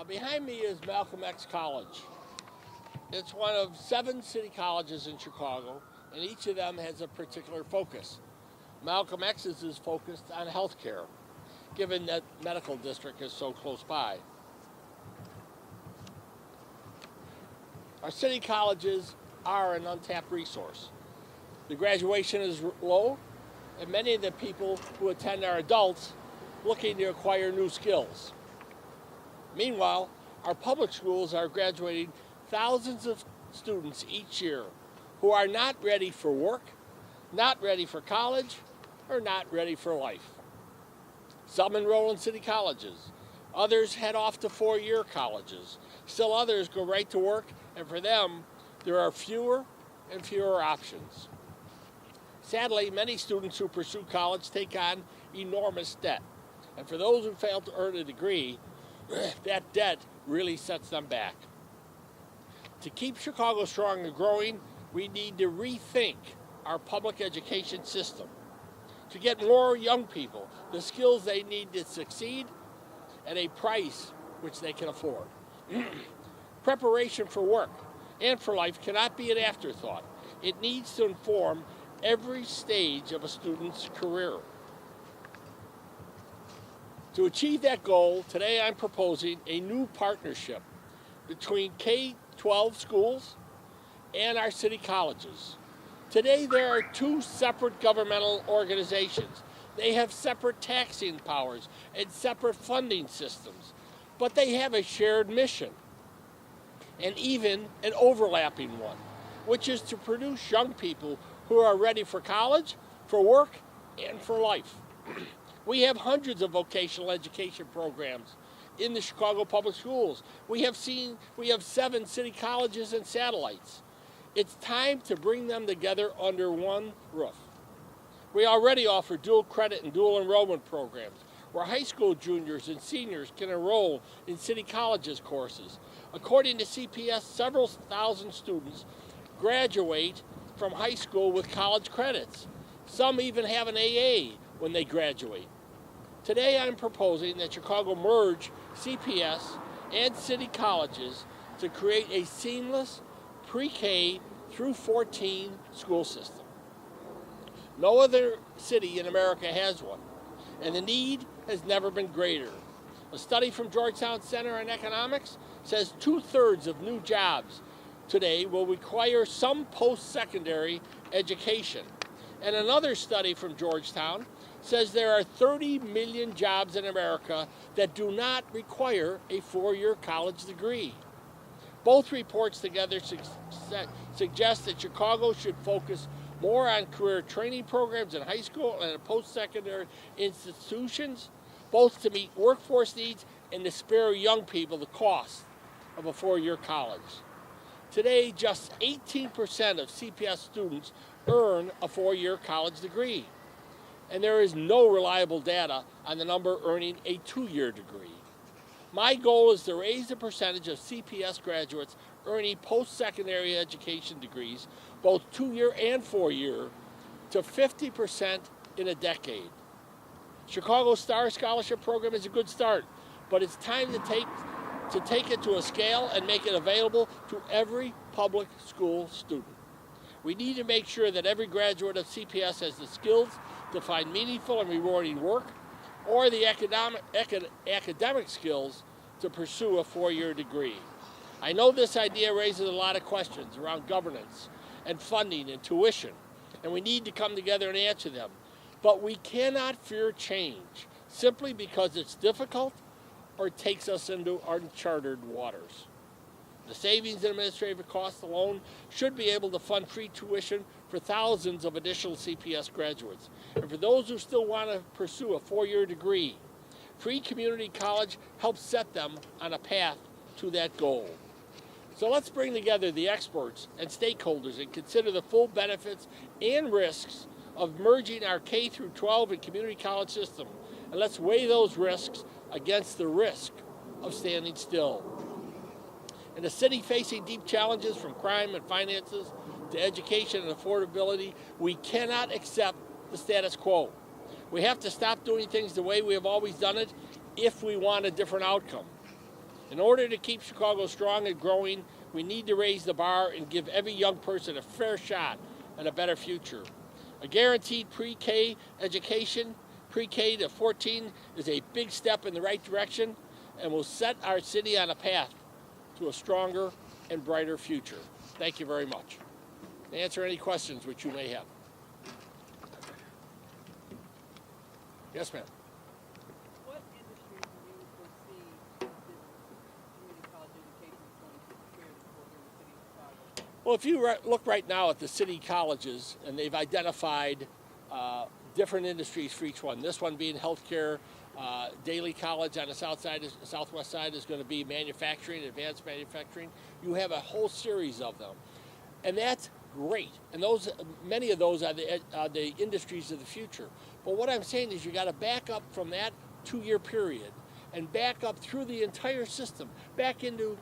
Behind me is Malcolm X College. It's one of 7 city colleges in Chicago, and each of them has a particular focus. Malcolm X's is focused on healthcare, given that medical district is so close by. Our city colleges are an untapped resource. The graduation is low, and many of the people who attend are adults looking to acquire new skills. Meanwhile, our public schools are graduating thousands of students each year who are not ready for work, not ready for college, or not ready for life. Some enroll in city colleges. Others head off to 4-year colleges. Still others go right to work, and for them, there are fewer and fewer options. Sadly, many students who pursue college take on enormous debt. And for those who fail to earn a degree, that debt really sets them back. To keep Chicago strong and growing, we need to rethink our public education system to get more young people the skills they need to succeed at a price which they can afford. Preparation for work and for life cannot be an afterthought. It needs to inform every stage of a student's career. To achieve that goal, today I'm proposing a new partnership between K-12 schools and our city colleges. Today there are 2 separate governmental organizations. They have separate taxing powers and separate funding systems, but they have a shared mission, and even an overlapping one, which is to produce young people who are ready for college, for work, and for life. We have hundreds of vocational education programs in the Chicago Public Schools. We have 7 city colleges and satellites. It's time to bring them together under one roof. We already offer dual credit and dual enrollment programs where high school juniors and seniors can enroll in city colleges courses. According to CPS, several thousand students graduate from high school with college credits. Some even have an AA when they graduate. Today I'm proposing that Chicago merge CPS and city colleges to create a seamless pre-K through 14 school system. No other city in America has one, and the need has never been greater. A study from Georgetown Center on Economics says 2/3 of new jobs today will require some post-secondary education. And another study from Georgetown says there are 30 million jobs in America that do not require a 4-year college degree. Both reports together suggest that Chicago should focus more on career training programs in high school and post-secondary institutions, both to meet workforce needs and to spare young people the cost of a 4-year college. Today, just 18% of CPS students earn a 4-year college degree, and there is no reliable data on the number earning a 2-year degree. My goal is to raise the percentage of CPS graduates earning post-secondary education degrees, both 2-year and 4-year, to 50% in a decade. Chicago's Star Scholarship Program is a good start, but it's time to take it to a scale and make it available to every public school student. We need to make sure that every graduate of CPS has the skills to find meaningful and rewarding work, or the academic skills to pursue a 4-year degree. I know this idea raises a lot of questions around governance and funding and tuition, and we need to come together and answer them. But we cannot fear change simply because it's difficult or takes us into uncharted waters. The savings in administrative costs alone should be able to fund free tuition for thousands of additional CPS graduates. And for those who still want to pursue a 4-year degree, free community college helps set them on a path to that goal. So let's bring together the experts and stakeholders and consider the full benefits and risks of merging our K-12 and community college system. And let's weigh those risks against the risk of standing still. In a city facing deep challenges from crime and finances to education and affordability, we cannot accept the status quo. We have to stop doing things the way we have always done it if we want a different outcome. In order to keep Chicago strong and growing, we need to raise the bar and give every young person a fair shot at a better future. A guaranteed pre-K education, pre-K to 14, is a big step in the right direction and will set our city on a path to a stronger and brighter future. Thank you very much. Answer any questions which you may have. Yes, ma'am. What industry do you foresee this community college education is going to prepare for here in the city of Chicago? Well, if you look right now at the city colleges, and they've identified different industries for each one. This one being healthcare. Daley College on the southwest side is going to be manufacturing, advanced manufacturing. You have a whole series of them, and that's great. And many of those are the industries of the future. But what I'm saying is you got to back up from that 2-year period and back up through the entire system, back into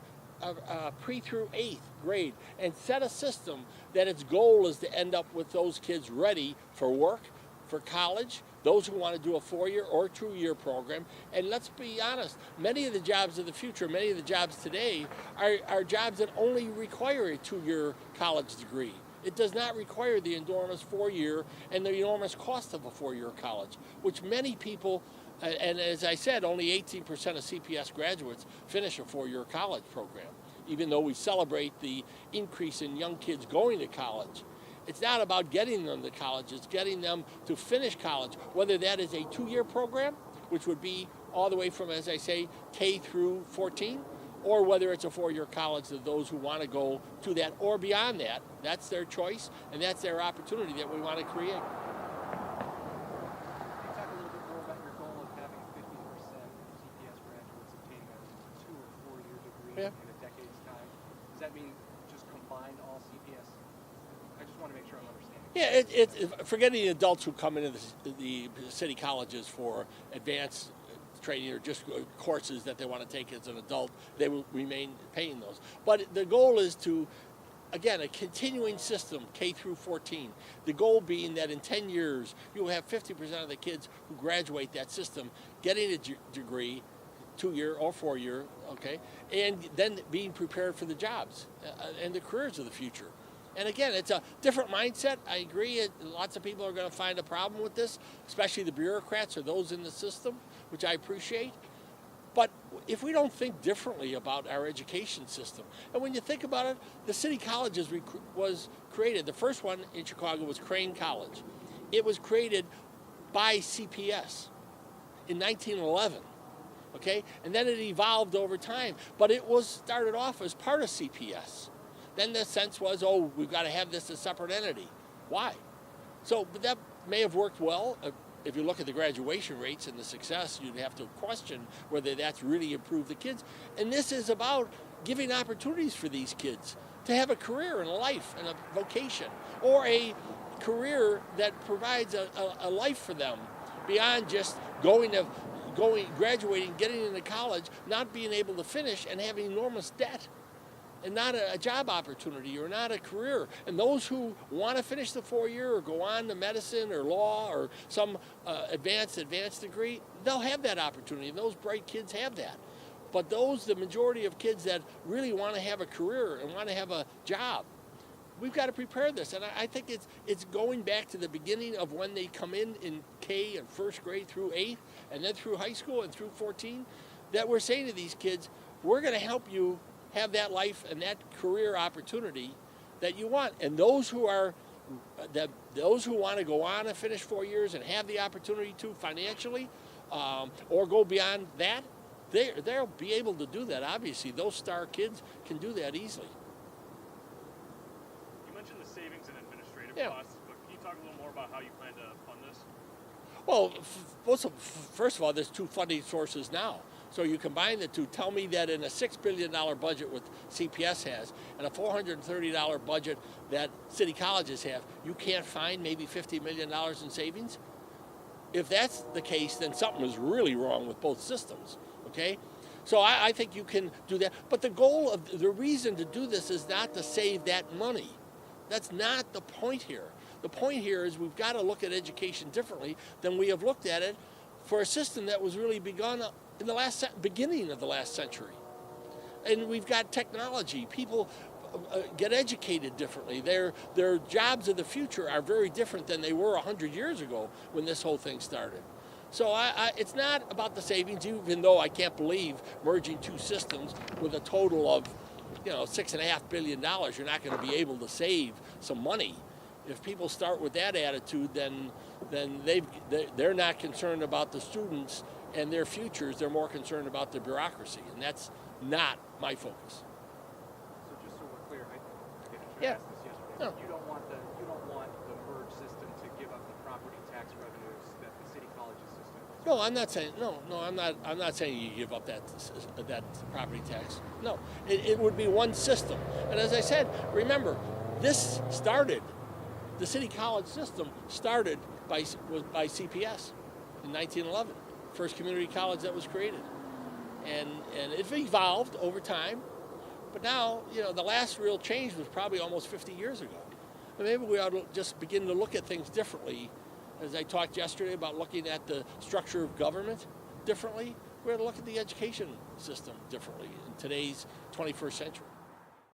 pre through 8th grade, and set a system that its goal is to end up with those kids ready for work, for college, those who want to do a 4-year or 2-year program. And let's be honest, many of the jobs of the future, many of the jobs today are jobs that only require a 2-year college degree. It does not require the enormous 4-year and the enormous cost of a 4-year college, which many people, and as I said, only 18% of CPS graduates finish a 4-year college program, even though we celebrate the increase in young kids going to college. It's not about getting them to college, it's getting them to finish college, whether that is a 2-year program, which would be all the way from, as I say, K through 14, or whether it's a 4-year college to those who want to go to that or beyond that. That's their choice, and that's their opportunity that we want to create. Can you talk a little bit more about your goal of having 50% of CPS graduates obtaining a 2- or 4-year degree in a decade's time? Does that mean just combine all CPS? I just want to make sure I'm understanding. Yeah, forgetting the adults who come into the city colleges for advanced training or just courses that they want to take as an adult, they will remain paying those. But the goal is to, again, a continuing system, K through 14. The goal being that in 10 years, you will have 50% of the kids who graduate that system getting a degree, 2-year or 4-year, okay, and then being prepared for the jobs and the careers of the future. And again, it's a different mindset. I agree. Lots of people are going to find a problem with this, especially the bureaucrats or those in the system, which I appreciate. But if we don't think differently about our education system, and when you think about it, the city colleges was created. The first one in Chicago was Crane College. It was created by CPS in 1911. Okay, and then it evolved over time, but it was started off as part of CPS. Then the sense was, oh, we've got to have this as a separate entity. Why? So, but that may have worked well. If you look at the graduation rates and the success, you'd have to question whether that's really improved the kids. And this is about giving opportunities for these kids to have a career and a life and a vocation, or a career that provides a life for them beyond just graduating, getting into college, not being able to finish, and having enormous debt, and not a job opportunity or not a career. And those who want to finish the 4-year or go on to medicine or law or some advanced degree, they'll have that opportunity, and those bright kids have that. But the majority of kids that really want to have a career and want to have a job, we've got to prepare this. And I think it's going back to the beginning of when they come in K and 1st grade through 8th, and then through high school and through 14, that we're saying to these kids, we're going to help you have that life and that career opportunity that you want. And those who want to go on and finish 4 years and have the opportunity to financially, or go beyond that, they'll be able to do that. Obviously, those star kids can do that easily. You mentioned the savings and administrative Yeah. costs, but can you talk a little more about how you plan to fund this? Well, first of all, there's 2 funding sources now. So you combine the two. Tell me that in a $6 billion budget what CPS has and a $430 budget that city colleges have, you can't find maybe $50 million in savings? If that's the case, then something is really wrong with both systems, okay? So I think you can do that. But the reason to do this is not to save that money. That's not the point here. The point here is we've got to look at education differently than we have looked at it for a system that was really begun in the beginning of the last century. and we've got technology. People get educated differently. Their jobs of the future are very different than they were 100 years ago when this whole thing started. So it's not about the savings, even though I can't believe merging two systems with a total of, $6.5 billion, you're not going to be able to save some money. If people start with that attitude, then they're not concerned about the students and their futures. They're more concerned about the bureaucracy, and that's not my focus. So just so we're clear, I should Yeah. have asked this yesterday. No. You don't want the merged system to give up the property tax revenues that the city colleges system. No, I'm not saying I'm not saying you give up that property tax. No, it would be one system. And as I said, remember, this started. The city college system started by CPS in 1911, first community college that was created, and it evolved over time. But now, the last real change was probably almost 50 years ago. And maybe we ought to just begin to look at things differently. As I talked yesterday about looking at the structure of government differently, we ought to look at the education system differently in today's 21st century.